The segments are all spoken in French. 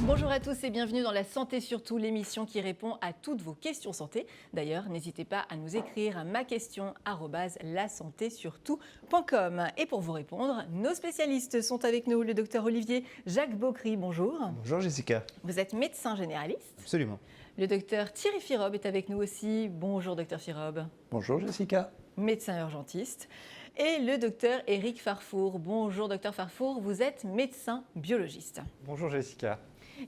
Bonjour à tous et bienvenue dans La Santé Surtout, l'émission qui répond à toutes vos questions santé. D'ailleurs, n'hésitez pas à nous écrire à maquestion@lasantésurtout.com. Et pour vous répondre, nos spécialistes sont avec nous. Le docteur Olivier Jacques Beaucry, bonjour. Bonjour Jessica. Vous êtes médecin généraliste. Absolument. Le docteur Thierry Firobe est avec nous aussi. Bonjour docteur Firobe. Bonjour Jessica. Médecin urgentiste. Et le docteur Éric Farfour. Bonjour docteur Farfour, vous êtes médecin biologiste. Bonjour Jessica.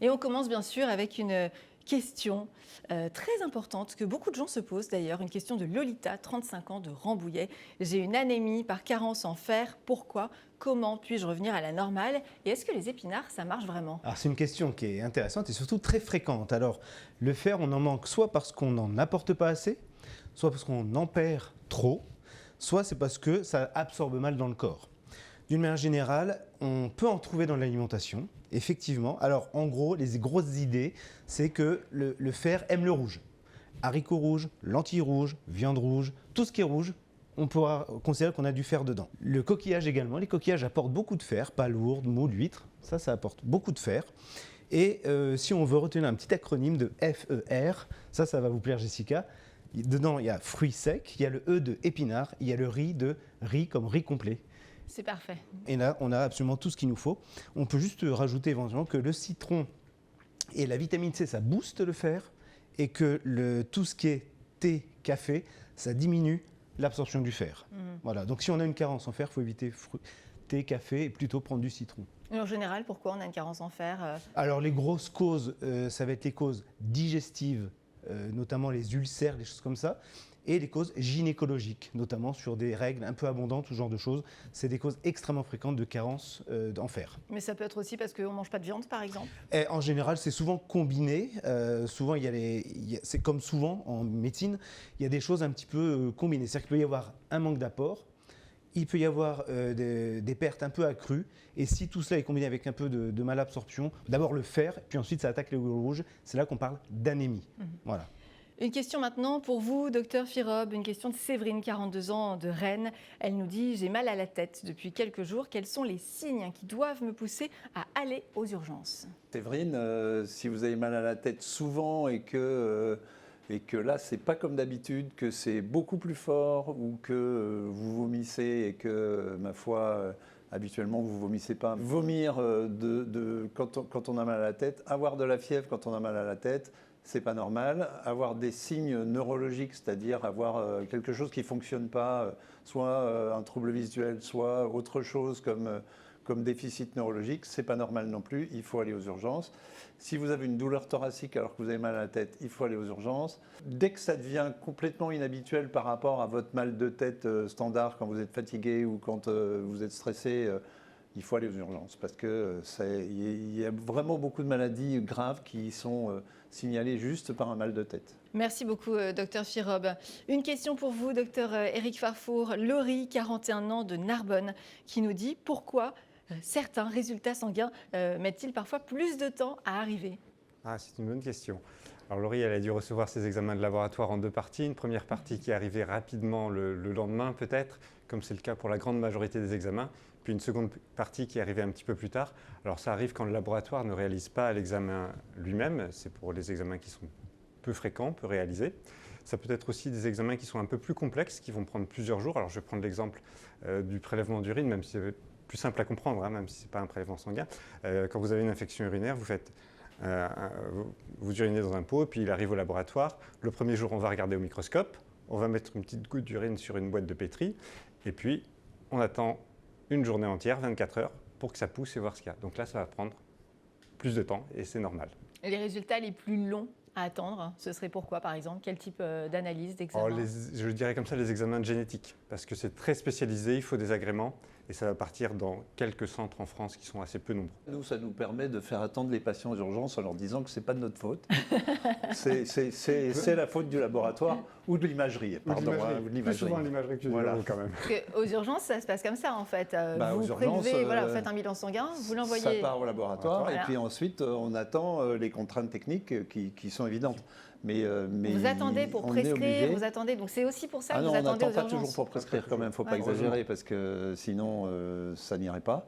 Et on commence bien sûr avec une question très importante que beaucoup de gens se posent d'ailleurs, une question de Lolita, 35 ans, de Rambouillet. J'ai une anémie par carence en fer, pourquoi ? Comment puis-je revenir à la normale ? Et est-ce que les épinards, ça marche vraiment ? Alors c'est une question qui est intéressante et surtout très fréquente. Alors le fer, on en manque soit parce qu'on n'en apporte pas assez, soit parce qu'on en perd trop, soit c'est parce que ça absorbe mal dans le corps. D'une manière générale, on peut en trouver dans l'alimentation, effectivement. Alors, en gros, les grosses idées, c'est que le fer aime le rouge. Haricots rouges, lentilles rouges, viande rouge, tout ce qui est rouge, on pourra considérer qu'on a du fer dedans. Le coquillage également, les coquillages apportent beaucoup de fer, palourde, moule, huître, ça apporte beaucoup de fer. Et si on veut retenir un petit acronyme de FER, ça va vous plaire Jessica. Dedans, il y a fruits secs, il y a le E de épinard, il y a le riz de riz comme riz complet. C'est parfait. Et là, on a absolument tout ce qu'il nous faut. On peut juste rajouter éventuellement que le citron et la vitamine C, ça booste le fer et que tout ce qui est thé, café, ça diminue l'absorption du fer. Voilà. Donc si on a une carence en fer, il faut éviter thé, café et plutôt prendre du citron. Et en général, pourquoi on a une carence en fer Alors les grosses causes, ça va être les causes digestives, notamment les ulcères, des choses comme ça. Et les causes gynécologiques, notamment sur des règles un peu abondantes, ce genre de choses. C'est des causes extrêmement fréquentes de carence en fer. Mais ça peut être aussi parce qu'on ne mange pas de viande, par exemple. Et en général, c'est souvent combiné. Souvent, c'est comme souvent en médecine, il y a des choses un petit peu combinées. C'est-à-dire qu'il peut y avoir un manque d'apport, il peut y avoir des pertes un peu accrues. Et si tout cela est combiné avec un peu de malabsorption, d'abord le fer, puis ensuite ça attaque les globules rouges, c'est là qu'on parle d'anémie. Voilà. Une question maintenant pour vous, docteur Firobe, une question de Séverine, 42 ans, de Rennes. Elle nous dit « J'ai mal à la tête depuis quelques jours. Quels sont les signes qui doivent me pousser à aller aux urgences ?» Séverine, si vous avez mal à la tête souvent et que là, c'est pas comme d'habitude, que c'est beaucoup plus fort ou que vous vomissez et que, ma foi, habituellement, vous vomissez pas. Vomir quand on a mal à la tête, avoir de la fièvre quand on a mal à la tête, c'est pas normal. Avoir des signes neurologiques, c'est-à-dire avoir quelque chose qui ne fonctionne pas, soit un trouble visuel, soit autre chose comme déficit neurologique, c'est pas normal non plus, il faut aller aux urgences. Si vous avez une douleur thoracique alors que vous avez mal à la tête, il faut aller aux urgences. Dès que ça devient complètement inhabituel par rapport à votre mal de tête standard, quand vous êtes fatigué ou quand vous êtes stressé, il faut aller aux urgences parce qu'il y a vraiment beaucoup de maladies graves qui sont signalées juste par un mal de tête. Merci beaucoup, docteur Firobe. Une question pour vous, docteur Éric Farfour. Laurie, 41 ans, de Narbonne, qui nous dit « Pourquoi certains résultats sanguins mettent-ils parfois plus de temps à arriver ?» C'est une bonne question. Alors Laurie, elle a dû recevoir ses examens de laboratoire en deux parties. Une première partie qui est arrivée rapidement le lendemain peut-être, comme c'est le cas pour la grande majorité des examens. Puis une seconde partie qui est arrivée un petit peu plus tard. Alors ça arrive quand le laboratoire ne réalise pas l'examen lui-même. C'est pour les examens qui sont peu fréquents, peu réalisés. Ça peut être aussi des examens qui sont un peu plus complexes, qui vont prendre plusieurs jours. Alors je vais prendre l'exemple du prélèvement d'urine, même si c'est plus simple à comprendre, même si ce n'est pas un prélèvement sanguin. Quand vous avez une infection urinaire, vous urinez dans un pot, puis il arrive au laboratoire. Le premier jour, on va regarder au microscope, on va mettre une petite goutte d'urine sur une boîte de pétri, et puis on attend une journée entière, 24 heures, pour que ça pousse et voir ce qu'il y a. Donc là, ça va prendre plus de temps, et c'est normal. Et les résultats les plus longs à attendre, ce serait pourquoi, par exemple? Quel type d'analyse, d'examen? Je dirais comme ça les examens de génétique, parce que c'est très spécialisé, il faut des agréments, et ça va partir dans quelques centres en France qui sont assez peu nombreux. Nous, ça nous permet de faire attendre les patients aux urgences en leur disant que ce n'est pas de notre faute. c'est la faute du laboratoire ou de l'imagerie. Plus souvent l'imagerie que du neuro quand même. Parce qu'aux urgences, ça se passe comme ça en fait. Vous aux urgences, prélevez, vous faites un bilan sanguin, vous l'envoyez. Ça part au laboratoire et puis ensuite on attend les contraintes techniques qui sont évidentes. Vous attendez pour on est prescrire, obligé. vous attendez. Donc c'est aussi pour ça que Non, vous on attendez n'attend aux pas urgences. toujours pour prescrire quand même, il ne faut pas Ouais. exagérer parce que sinon ça n'irait pas.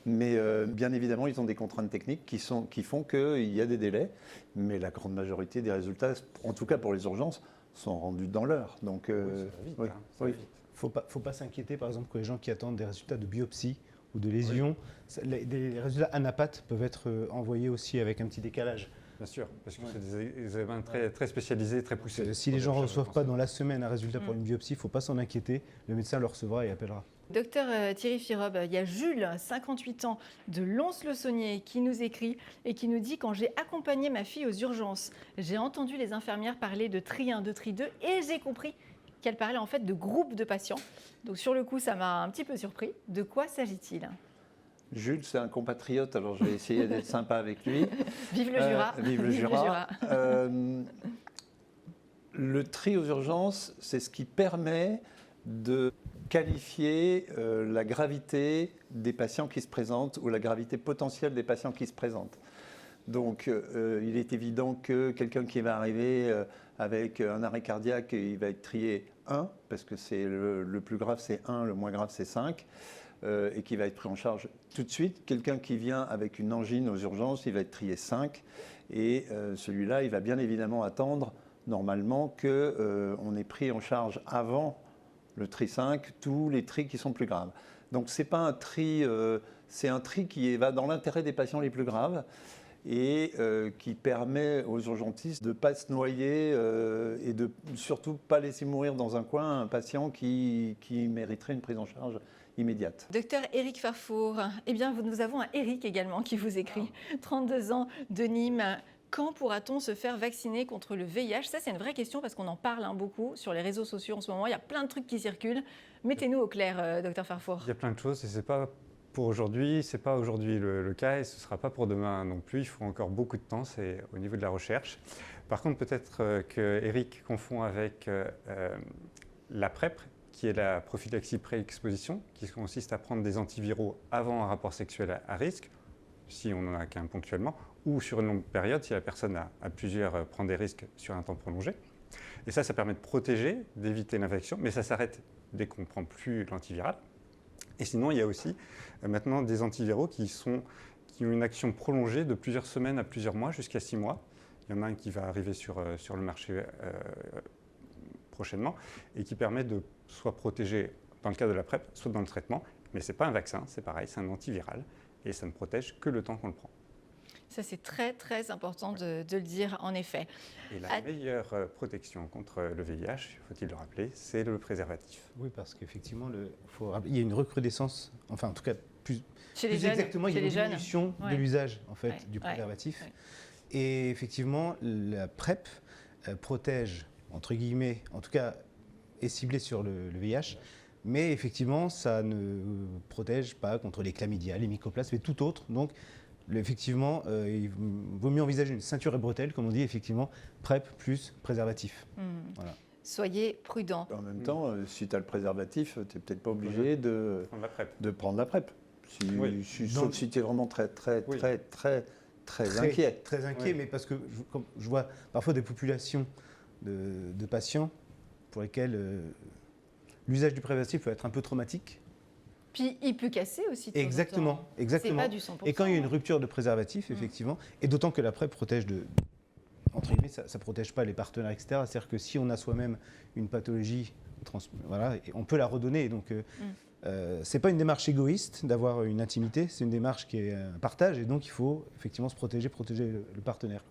Mais bien évidemment, ils ont des contraintes techniques qui font qu'il y a des délais, mais la grande majorité des résultats, en tout cas pour les urgences, sont rendus dans l'heure. Donc, Oui, ça va vite, oui, hein, ça va oui. vite. Faut pas s'inquiéter, par exemple, que les gens qui attendent des résultats de biopsie ou de lésions, des résultats anapathes peuvent être envoyés aussi avec un petit décalage. Bien sûr, parce que c'est des examens très, très spécialisés, très poussés. Si les gens ne reçoivent pas dans la semaine un résultat pour une biopsie, il ne faut pas s'en inquiéter. Le médecin le recevra et appellera. Docteur Thierry Firob, il y a Jules, 58 ans, de Lons-le-Saunier, qui nous écrit et qui nous dit « Quand j'ai accompagné ma fille aux urgences, j'ai entendu les infirmières parler de tri 1, de tri 2 et j'ai compris qu'elles parlaient en fait de groupe de patients. Donc sur le coup, ça m'a un petit peu surpris. De quoi s'agit-il » Jules, c'est un compatriote, alors je vais essayer d'être sympa avec lui. Vive le Jura. Vive le Jura. Le tri aux urgences, c'est ce qui permet de qualifier la gravité des patients qui se présentent ou la gravité potentielle des patients qui se présentent. Donc, il est évident que quelqu'un qui va arriver avec un arrêt cardiaque, il va être trié 1, parce que c'est le plus grave, c'est 1, le moins grave, c'est 5. Et qui va être pris en charge tout de suite. Quelqu'un qui vient avec une angine aux urgences, il va être trié 5. Et celui-là, il va bien évidemment attendre, normalement, qu'on ait pris en charge avant le tri 5 tous les tris qui sont plus graves. Donc, ce n'est pas un tri, c'est un tri qui va dans l'intérêt des patients les plus graves et qui permet aux urgentistes de ne pas se noyer et de surtout pas laisser mourir dans un coin un patient qui mériterait une prise en charge immédiate. Docteur Éric Farfour, eh bien, nous avons un Éric également qui vous écrit, 32 ans, de Nîmes. Quand pourra-t-on se faire vacciner contre le VIH? Ça, c'est une vraie question parce qu'on en parle beaucoup sur les réseaux sociaux en ce moment. Il y a plein de trucs qui circulent. Mettez-nous au clair, docteur Farfour. Il y a plein de choses et c'est pas pour aujourd'hui, c'est pas aujourd'hui le cas et ce ne sera pas pour demain non plus. Il faut encore beaucoup de temps, c'est au niveau de la recherche. Par contre, peut-être que Eric confond avec la PrEP, qui est la prophylaxie pré-exposition, qui consiste à prendre des antiviraux avant un rapport sexuel à risque, si on n'en a qu'un ponctuellement, ou sur une longue période, si la personne a plusieurs, prend des risques sur un temps prolongé. Et ça permet de protéger, d'éviter l'infection, mais ça s'arrête dès qu'on ne prend plus l'antiviral. Et sinon, il y a aussi maintenant des antiviraux qui ont une action prolongée de plusieurs semaines à plusieurs mois, jusqu'à 6 mois. Il y en a un qui va arriver sur le marché prochainement et qui permet de soit protéger dans le cas de la PrEP, soit dans le traitement. Mais ce n'est pas un vaccin, c'est pareil, c'est un antiviral et ça ne protège que le temps qu'on le prend. Ça, c'est très, très important de le dire, en effet. Et la meilleure protection contre le VIH, faut-il le rappeler, c'est le préservatif. Oui, parce qu'effectivement, il y a une recrudescence, enfin en tout cas, plus Chez les jeunes, exactement, il y a une diminution de Ouais. l'usage en fait, Ouais, du préservatif. ouais. Et effectivement, la PrEP protège, entre guillemets, en tout cas, est ciblée sur le VIH, mais effectivement, ça ne protège pas contre les chlamydia, les mycoplasmes et tout autre. Donc, effectivement, il vaut mieux envisager une ceinture et bretelles, comme on dit, effectivement, PrEP plus préservatif. Voilà. Soyez prudents. En même temps, si tu as le préservatif, tu n'es peut-être pas obligé de prendre la PrEP. Sauf si tu es vraiment très inquiet. Très inquiet, mais parce que je vois parfois des populations de patients pour lesquels l'usage du préservatif peut être un peu traumatique. Puis il peut casser aussi. Exactement. C'est pas du 100%. Et quand il y a une rupture de préservatif, effectivement, et d'autant que la PrEP protège entre guillemets, ça ne protège pas les partenaires, etc. C'est-à-dire que si on a soi-même une pathologie, voilà, on peut la redonner. Donc, ce n'est pas une démarche égoïste d'avoir une intimité, c'est une démarche qui est un partage. Et donc, il faut effectivement se protéger le partenaire.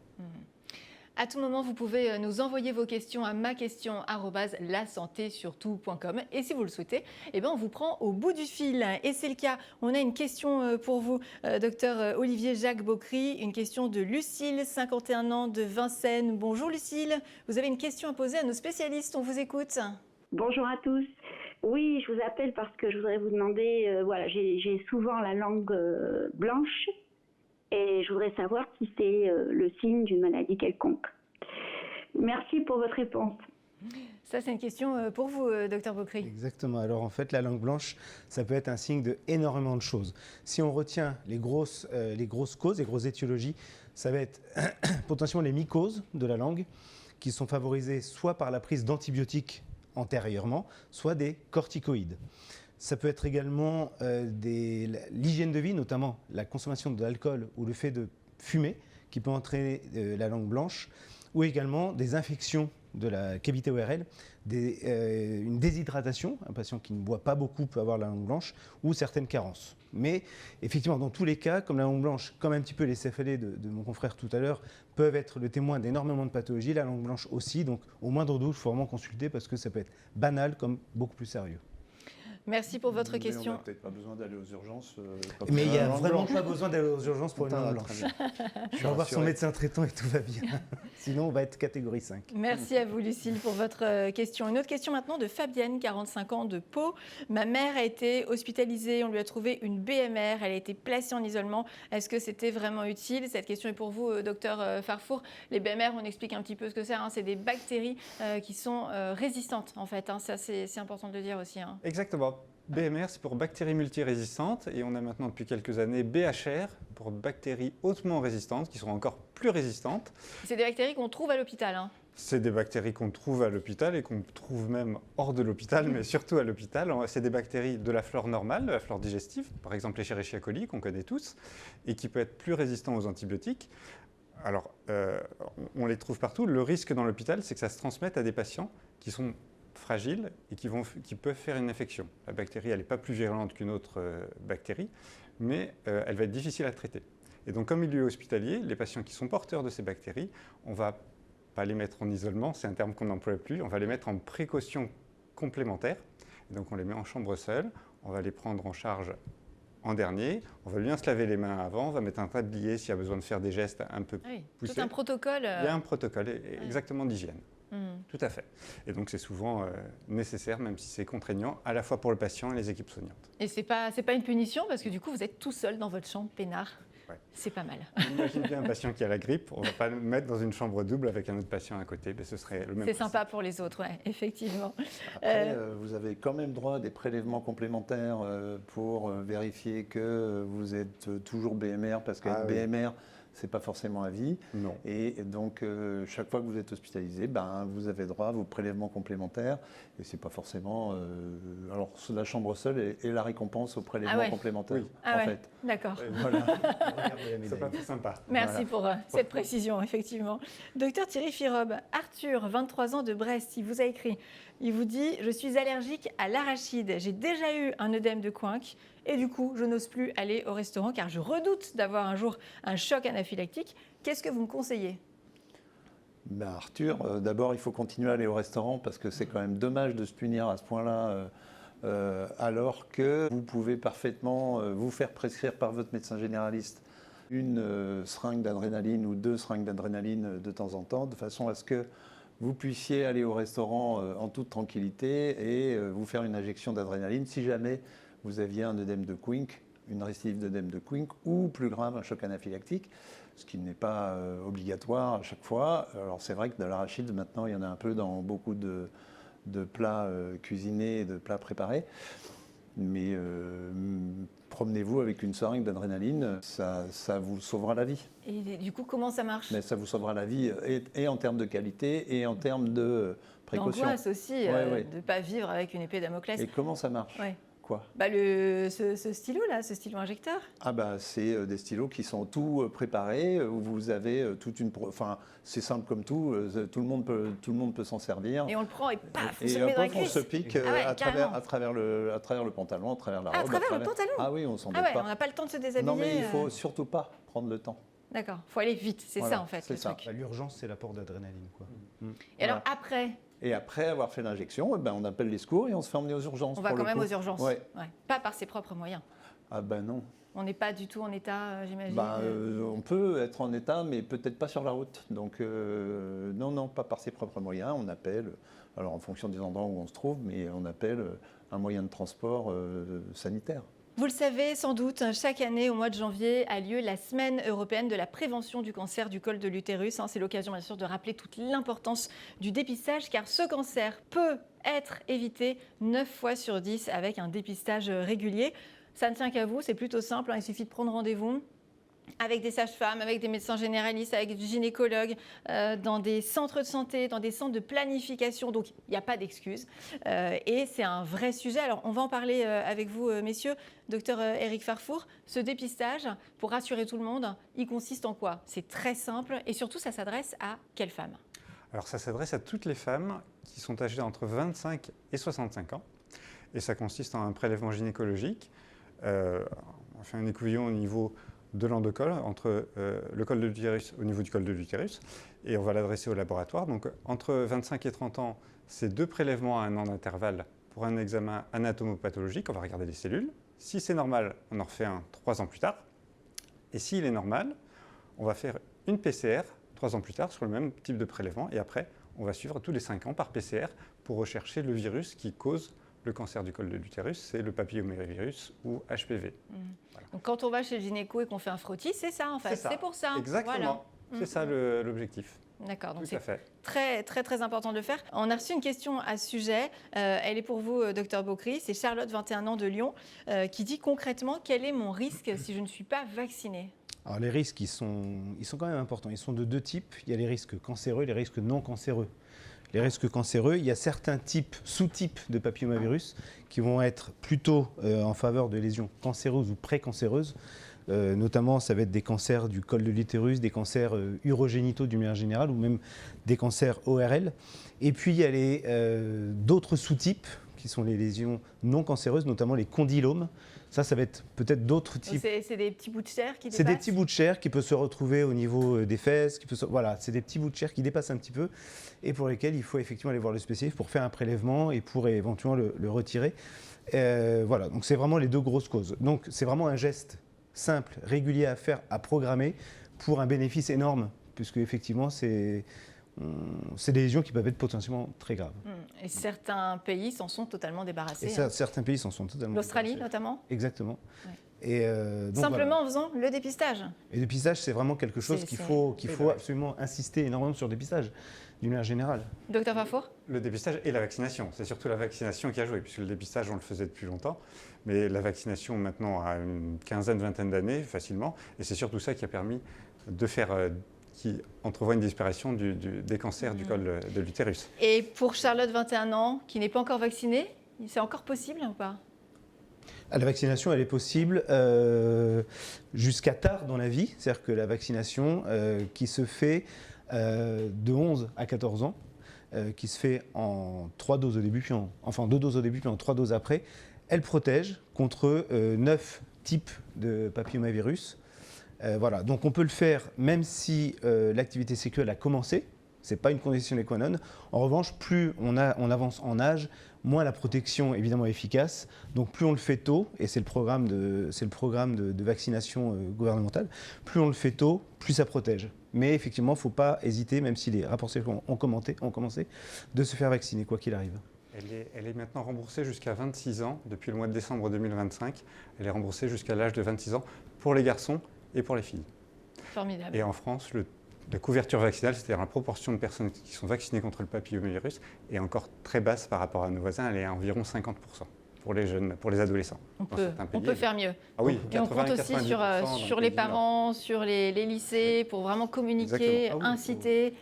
À tout moment, vous pouvez nous envoyer vos questions à maquestion@lasantésurtout.com. Et si vous le souhaitez, eh ben, on vous prend au bout du fil. Et c'est le cas. On a une question pour vous, docteur Olivier Jacques Beaucry. Une question de Lucille, 51 ans, de Vincennes. Bonjour Lucille. Vous avez une question à poser à nos spécialistes. On vous écoute. Bonjour à tous. Oui, je vous appelle parce que je voudrais vous demander, voilà, j'ai souvent la langue blanche. Et je voudrais savoir si c'est le signe d'une maladie quelconque. Merci pour votre réponse. Ça, c'est une question pour vous, docteur Beaucry. Exactement. Alors, en fait, la langue blanche, ça peut être un signe d'énormément de choses. Si on retient les grosses causes, les grosses étiologies, ça va être potentiellement les mycoses de la langue qui sont favorisés soit par la prise d'antibiotiques antérieurement, soit des corticoïdes. Ça peut être également l'hygiène de vie, notamment la consommation d'alcool ou le fait de fumer, qui peut entraîner la langue blanche, ou également des infections de la cavité ORL, une déshydratation, un patient qui ne boit pas beaucoup peut avoir la langue blanche, ou certaines carences. Mais effectivement, dans tous les cas, comme la langue blanche, comme un petit peu les céphalées de mon confrère tout à l'heure, peuvent être le témoin d'énormément de pathologies, la langue blanche aussi, donc au moindre doute, il faut vraiment consulter parce que ça peut être banal comme beaucoup plus sérieux. Merci pour votre Mais question. on n'a peut-être pas besoin d'aller aux urgences. Mais il n'y a vraiment pas besoin d'aller aux urgences pour une langue blanche. Je Je suis vais voir son rassuré. médecin traitant et tout va bien. Sinon, on va être catégorie 5. Merci à vous, Lucille, pour votre question. Une autre question maintenant de Fabienne, 45 ans, de Pau. Ma mère a été hospitalisée, on lui a trouvé une BMR, elle a été placée en isolement. Est-ce que c'était vraiment utile? Cette question est pour vous, docteur Farfour. Les BMR, on explique un petit peu ce que c'est. C'est des bactéries qui sont résistantes, en fait. Ça, c'est important de le dire aussi. Exactement. BMR, c'est pour bactéries multirésistantes et on a maintenant depuis quelques années BHR pour bactéries hautement résistantes qui sont encore plus résistantes. C'est des bactéries qu'on trouve à l'hôpital. C'est des bactéries qu'on trouve à l'hôpital et qu'on trouve même hors de l'hôpital, mais surtout à l'hôpital. C'est des bactéries de la flore normale, de la flore digestive, par exemple Escherichia coli qu'on connaît tous, et qui peut être plus résistant aux antibiotiques. Alors, on les trouve partout. Le risque dans l'hôpital, c'est que ça se transmette à des patients qui sont fragiles et qui peuvent faire une infection. La bactérie, elle n'est pas plus virulente qu'une autre bactérie, mais elle va être difficile à traiter. Et donc, comme milieu hospitalier, les patients qui sont porteurs de ces bactéries, on ne va pas les mettre en isolement, c'est un terme qu'on n'emploie plus, on va les mettre en précaution complémentaire. Et donc, on les met en chambre seule, on va les prendre en charge en dernier, on va bien se laver les mains avant, on va mettre un tablier s'il y a besoin de faire des gestes un peu poussés. Tout un protocole. Il y a un protocole exactement d'hygiène. Mhm. Tout à fait. Et donc c'est souvent nécessaire, même si c'est contraignant, à la fois pour le patient et les équipes soignantes. Et c'est pas une punition parce que du coup, vous êtes tout seul dans votre chambre peinard. Ouais. C'est pas mal. Imaginez bien un patient qui a la grippe, on ne va pas le mettre dans une chambre double avec un autre patient à côté, mais ce serait le même C'est principe. sympa pour les autres, ouais, effectivement. Après, vous avez quand même droit à des prélèvements complémentaires pour vérifier que vous êtes toujours BMR, parce qu'être oui. BMR, c'est pas forcément à vie. Non. Et donc, chaque fois que vous êtes hospitalisé, vous avez droit à vos prélèvements complémentaires. Et c'est pas forcément. Alors, la chambre seule est la récompense aux prélèvements complémentaires, Ah en ouais, fait. d'accord. Voilà. C'est pas tout sympa. Merci pour cette précision, effectivement. Docteur Thierry Firobe, Arthur, 23 ans de Brest, il vous a écrit. Il vous dit « Je suis allergique à l'arachide. J'ai déjà eu un œdème de Coinck et du coup, je n'ose plus aller au restaurant car je redoute d'avoir un jour un choc anaphylactique. Qu'est-ce que vous me conseillez ?» Arthur, d'abord, il faut continuer à aller au restaurant parce que c'est quand même dommage de se punir à ce point-là, alors que vous pouvez parfaitement vous faire prescrire par votre médecin généraliste une seringue d'adrénaline ou 2 seringues d'adrénaline de temps en temps, de façon à ce que vous puissiez aller au restaurant en toute tranquillité et vous faire une injection d'adrénaline si jamais vous aviez un œdème de Coinck, une récidive d'œdème de Coinck ou plus grave, un choc anaphylactique, ce qui n'est pas obligatoire à chaque fois. Alors c'est vrai que de l'arachide, maintenant, il y en a un peu dans beaucoup de plats cuisinés et de plats préparés. Mais promenez-vous avec une seringue d'adrénaline, ça vous sauvera la vie. Et du coup, comment ça marche? Mais ça vous sauvera la vie et en termes de qualité et en termes de précaution. L'angoisse aussi, Ouais. de ne pas vivre avec une épée Damoclès. Et comment ça marche? Ouais. Quoi? Ce stylo-là, ce stylo injecteur. C'est des stylos qui sont tout préparés, où vous avez toute une... Enfin, c'est simple comme tout, tout le monde peut s'en servir. Et on le prend et paf, on Et se le met dans la hop, on cuisse. se pique Ah ouais, à carrément. travers le pantalon, à travers la robe. À travers le pantalon? Ah oui, on s'en Ah ouais, pas. on n'a pas le temps de se déshabiller. Non, mais il ne faut surtout pas prendre le temps. D'accord, il faut aller vite, c'est Voilà, ça en fait c'est le ça. truc. L'urgence, c'est l'apport d'adrénaline, quoi. Et alors après, Et après avoir fait l'injection, on appelle les secours et on se fait emmener aux urgences. on va pour quand le même coup. aux urgences. Ouais. Ouais. Pas par ses propres moyens. Ah ben non. On n'est pas du tout en état, j'imagine. On peut être en état, mais peut-être pas sur la route. Donc non, pas par ses propres moyens. On appelle, alors en fonction des endroits où on se trouve, mais on appelle un moyen de transport sanitaire. Vous le savez sans doute, chaque année au mois de janvier a lieu la Semaine européenne de la prévention du cancer du col de l'utérus. C'est l'occasion bien sûr de rappeler toute l'importance du dépistage car ce cancer peut être évité 9 fois sur 10 avec un dépistage régulier. Ça ne tient qu'à vous, c'est plutôt simple, il suffit de prendre rendez-vous. avec des sages-femmes, avec des médecins généralistes, avec des gynécologues, dans des centres de santé, dans des centres de planification. Donc, il n'y a pas d'excuses. Et c'est un vrai sujet. Alors, on va en parler avec vous, messieurs. Docteur Éric Farfour, ce dépistage, pour rassurer tout le monde, il consiste en quoi? C'est très simple et surtout, ça s'adresse à quelles femmes? Alors ça s'adresse à toutes les femmes qui sont âgées entre 25 et 65 ans. Et ça consiste en un prélèvement gynécologique. On fait un écouvillon au niveau de l'endocole, entre le col de l'utérus, au niveau du col de l'utérus, et on va l'adresser au laboratoire. Donc entre 25 et 30 ans, c'est 2 prélèvements à un an d'intervalle pour un examen anatomopathologique. On va regarder les cellules. Si c'est normal, on en refait un 3 ans plus tard. Et s'il est normal, on va faire une PCR 3 ans plus tard sur le même type de prélèvement. Et après, on va suivre tous les 5 ans par PCR pour rechercher le virus qui cause le cancer du col de l'utérus, c'est le papillomavirus ou HPV. Voilà. Donc quand on va chez le gynéco et qu'on fait un frottis, c'est ça en fait, c'est pour ça. Exactement, voilà. C'est ça l'objectif. D'accord, donc c'est très, très, très important de le faire. On a reçu une question à ce sujet, elle est pour vous, docteur Beaucry, c'est Charlotte, 21 ans, de Lyon, qui dit concrètement, quel est mon risque si je ne suis pas vaccinée? Alors les risques, ils sont quand même importants. Ils sont de 2 types. Il y a les risques cancéreux et les risques non cancéreux. Les risques cancéreux, il y a certains sous-types de papillomavirus qui vont être plutôt en faveur de lésions cancéreuses ou précancéreuses. Notamment, ça va être des cancers du col de l'utérus, des cancers urogénitaux d'une manière générale ou même des cancers ORL. Et puis, il y a d'autres sous-types qui sont les lésions non cancéreuses, notamment les condylomes. Ça va être peut-être d'autres types. C'est des petits bouts de chair qui dépassent? C'est des petits bouts de chair qui peuvent se retrouver au niveau des fesses. Voilà, c'est des petits bouts de chair qui dépassent un petit peu et pour lesquels il faut effectivement aller voir le spécialiste pour faire un prélèvement et pour éventuellement le retirer. Voilà, donc c'est vraiment les 2 grosses causes. Donc c'est vraiment un geste simple, régulier à faire, à programmer pour un bénéfice énorme, puisque effectivement c'est des lésions qui peuvent être potentiellement très graves. Et certains pays s'en sont totalement débarrassés. Et certains pays s'en sont totalement L'Australie débarrassés. notamment? Exactement. Ouais. Et donc, simplement voilà. en faisant le dépistage. Et le dépistage, c'est vraiment quelque chose qu'il faut absolument insister énormément sur le dépistage, d'une manière générale. Docteur Farfour? Le dépistage et la vaccination. C'est surtout la vaccination qui a joué, puisque le dépistage, on le faisait depuis longtemps. Mais la vaccination, maintenant, a une quinzaine, vingtaine d'années, facilement. Et c'est surtout ça qui a permis de faire... qui entrevoit une disparition des cancers du col de l'utérus. Et pour Charlotte, 21 ans, qui n'est pas encore vaccinée, c'est encore possible ou pas? La vaccination, elle est possible jusqu'à tard dans la vie. C'est-à-dire que la vaccination qui se fait de 11 à 14 ans, qui se fait en 3 doses au début, puis en 2 doses au début, puis en 3 doses après, elle protège contre 9 types de papillomavirus. Voilà, donc on peut le faire même si l'activité sexuelle a commencé. Ce n'est pas une condition sine qua non. En revanche, plus on avance en âge, moins la protection est évidemment efficace. Donc plus on le fait tôt, et c'est le programme de vaccination gouvernementale, plus on le fait tôt, plus ça protège. Mais effectivement, il ne faut pas hésiter, même si les rapports sexuels ont commencé, de se faire vacciner, quoi qu'il arrive. Elle est maintenant remboursée jusqu'à 26 ans, depuis le mois de décembre 2025. Elle est remboursée jusqu'à l'âge de 26 ans pour les garçons et pour les filles. Formidable. Et en France, la couverture vaccinale, c'est-à-dire la proportion de personnes qui sont vaccinées contre le papillomavirus, est encore très basse par rapport à nos voisins. Elle est à environ 50% pour les jeunes, pour les adolescents. On peut faire mieux. Ah oui, et on compte aussi sur les parents, sur les lycées, pour vraiment communiquer, inciter.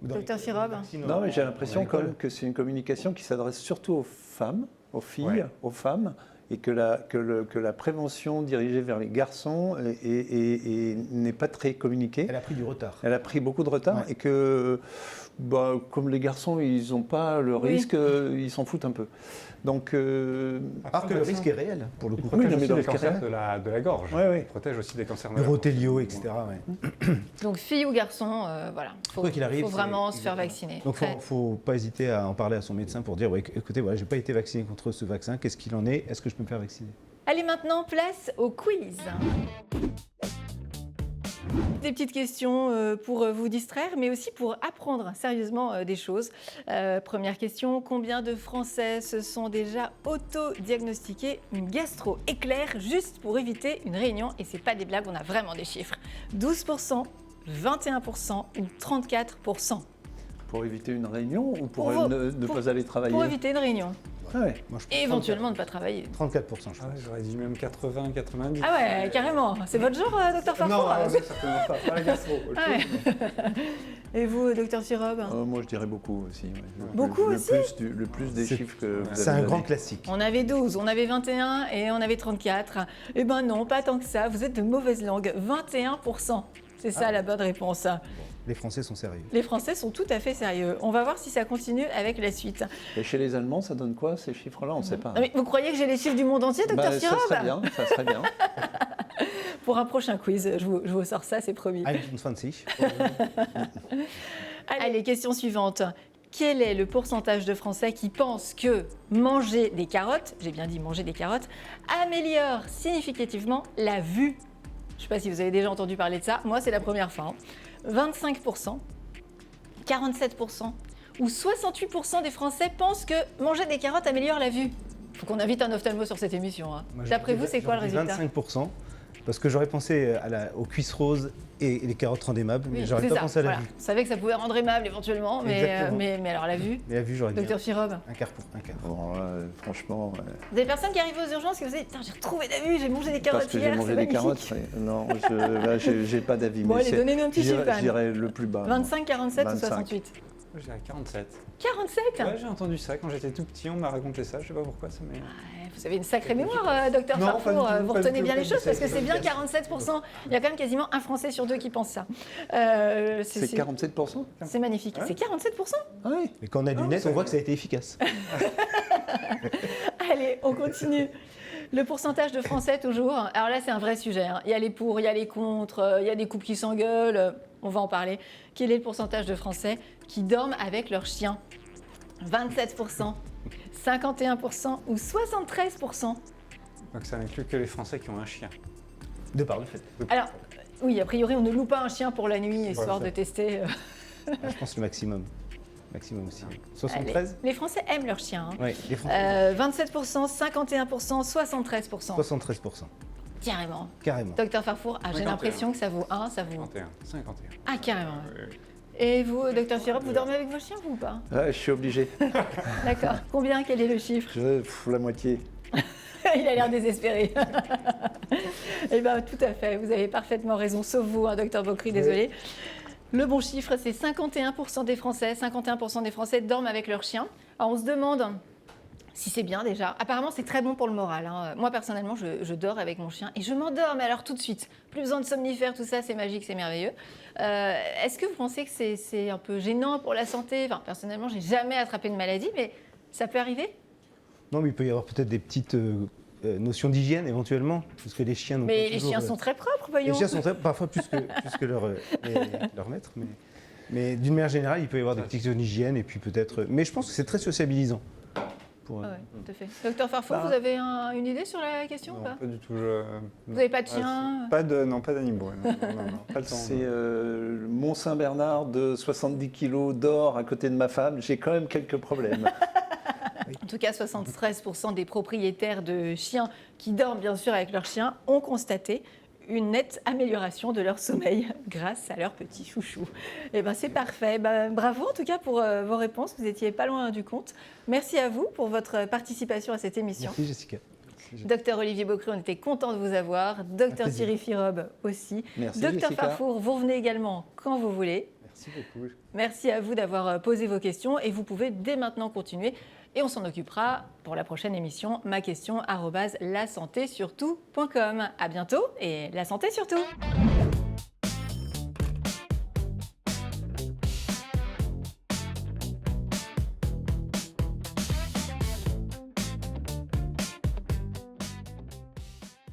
Docteur Sirob? Non, mais j'ai l'impression quand même que c'est une communication qui s'adresse surtout aux femmes, aux filles, aux femmes, et que la prévention dirigée vers les garçons n'est pas très communiquée. Elle a pris du retard. Elle a pris beaucoup de retard et que, comme les garçons, ils n'ont pas le risque, ils s'en foutent un peu. Donc, alors que le risque est réel, pour le coup. Il protège aussi des cancers de la gorge. Il protège aussi des cancers de la gorge. Urotélio, etc. Donc, filles ou garçons, voilà. Il faut vraiment se faire vacciner. Donc, il ne faut pas hésiter à en parler à son médecin pour dire écoutez, voilà, je n'ai pas été vacciné contre ce vaccin, qu'est-ce qu'il en est? Est-ce que je peux me faire vacciner? Allez, maintenant, place au quiz. Des petites questions pour vous distraire, mais aussi pour apprendre sérieusement des choses. Première question, combien de Français se sont déjà auto-diagnostiqués une gastro-éclair juste pour éviter une réunion? Et c'est pas des blagues, on a vraiment des chiffres. 12%, 21% ou 34%. Pour éviter une réunion ou pour ne pas aller travailler? Pour éviter une réunion. Ah ouais. Moi, je pense Et éventuellement ne pas travailler. 34%, je pense. Ah ouais, j'aurais dit même 80, 90. Ah ouais, carrément. C'est votre jour, docteur Farfour? Non, certainement pas la gastro. autre Ah chose. ouais. Et vous, docteur Sirob? Moi, je dirais beaucoup aussi. ouais. Beaucoup aussi Le plus des C'est- chiffres que vous avez C'est un donnés. grand classique. On avait 12, on avait 21 et on avait 34. Eh ben non, pas tant que ça. Vous êtes de mauvaise langue. 21%. C'est ça la bonne réponse. Les Français sont sérieux. Les Français sont tout à fait sérieux. On va voir si ça continue avec la suite. Et chez les Allemands, ça donne quoi ces chiffres-là? On ne sait pas. Non, mais vous croyez que j'ai les chiffres du monde entier, docteur Bah, ça Sirob? serait bien, ça serait bien. Pour un prochain quiz, je vous sors ça, c'est promis. 21. Allez, question suivante. Quel est le pourcentage de Français qui pensent que manger des carottes, j'ai bien dit manger des carottes, améliore significativement la vue? Je ne sais pas si vous avez déjà entendu parler de ça. Moi, c'est la première fois. 25%, 47% ou 68% des Français pensent que manger des carottes améliore la vue. Il faut qu'on invite un ophtalmo sur cette émission. Hein. Moi, D'après vous, c'est quoi le résultat? 25%. Parce que j'aurais pensé aux cuisses roses et les carottes rendent aimables, mais Oui, j'aurais c'est pas ça, pensé à la voilà. vue. On savait que ça pouvait rendre aimable éventuellement, Exactement. mais alors la vue, Mais la vue, j'aurais dit docteur Sirob? un quart pour un quart. Bon, là, franchement, Des personnes qui arrivent aux urgences qui vous disent « j'ai retrouvé la vue, j'ai mangé des carottes parce que hier, j'ai mangé c'est des magnifique. carottes, non, là, j'ai pas d'avis. Bon, mais allez, c'est- donnez-nous un petit je dirais- chiffre, Anne. Je dirais le plus bas. moi. 25, 47 ou 25. 68? Je dirais 47. 47? Ouais, j'ai entendu ça quand j'étais tout petit, on m'a raconté ça, je sais pas pourquoi ça m'est. Vous avez une sacrée mémoire, docteur Non, Farfour. pas du tout, Vous pas du retenez tout, bien pas les du choses tout, parce que c'est c'est bien bien. 47%. Il y a quand même quasiment un Français sur deux qui pense ça. C'est 47%? C'est magnifique. Ouais. C'est 47%? Ah oui. Mais quand on a Ah, lunettes, c'est on voit vrai. que ça a été efficace. Allez, on continue. Le pourcentage de Français, toujours. Alors là, c'est un vrai sujet. Hein. Il y a les pour, il y a les contre, il y a des couples qui s'engueulent. On va en parler. Quel est le pourcentage de Français qui dorment avec leur chien? 27%, 51% ou 73%? Donc ça n'inclut que les Français qui ont un chien. De par le fait. Alors, oui, a priori, on ne loue pas un chien pour la nuit, histoire Voilà, de ça. tester. Ah, je pense le maximum. Maximum aussi. Allez. 73? Les Français aiment leur chien. Hein. Oui, les Français. 27%, 51%, 73%. 73%. Carrément. Carrément. Docteur Farfour, j'ai 51. l'impression que ça vaut 1, ça vaut 51, 51. Ah, carrément. Ouais, ouais. Et vous, docteur Sirob, vous dormez avec vos chiens vous, ou pas? Ouais, je suis obligé. D'accord. Combien? Quel est le chiffre? La moitié. Il a l'air désespéré. Eh bien, tout à fait. Vous avez parfaitement raison. Sauf vous, hein, docteur Bocry, désolé. Le bon chiffre, c'est 51% des Français. 51% des Français dorment avec leur chien. Alors, on se demande si c'est bien déjà. Apparemment, c'est très bon pour le moral. Hein. Moi, personnellement, je dors avec mon chien et je m'endors, mais alors tout de suite. Plus besoin de somnifères, tout ça, c'est magique, c'est merveilleux. Est-ce que vous pensez que c'est un peu gênant pour la santé? Enfin, personnellement, j'ai jamais attrapé une maladie, mais ça peut arriver? Non, mais il peut y avoir peut-être des petites notions d'hygiène éventuellement, parce que les chiens n'ont Mais pas les toujours, chiens sont très propres, voyons. Les chiens sont parfois plus que leur maître, mais d'une manière générale, il peut y avoir des petites zones d'hygiène et puis peut-être. Mais je pense que c'est très sociabilisant. Pour, Ah ouais, tout à fait. Docteur Farfour, Bah. vous avez une idée sur la question ou Non, pas? pas du tout. Vous n'avez pas de chien? Non, pas d'animaux. Non, pas le temps. C'est le Mont-Saint-Bernard de 70 kilos d'or à côté de ma femme. J'ai quand même quelques problèmes. En tout cas, 73% des propriétaires de chiens qui dorment bien sûr avec leurs chiens ont constaté une nette amélioration de leur sommeil grâce à leur petit chouchou. Eh ben c'est parfait. Ben, bravo en tout cas pour vos réponses. Vous étiez pas loin du compte. Merci à vous pour votre participation à cette émission. Merci Jessica. Docteur Olivier Bocry, on était content de vous avoir. Docteur plaisir. Thierry Firob aussi. Merci, Docteur Jessica. Farfour, vous revenez également quand vous voulez. Merci beaucoup. Merci à vous d'avoir posé vos questions et vous pouvez dès maintenant continuer. Et on s'en occupera pour la prochaine émission, maquestion@lasantésurtout.com. À bientôt et la santé surtout.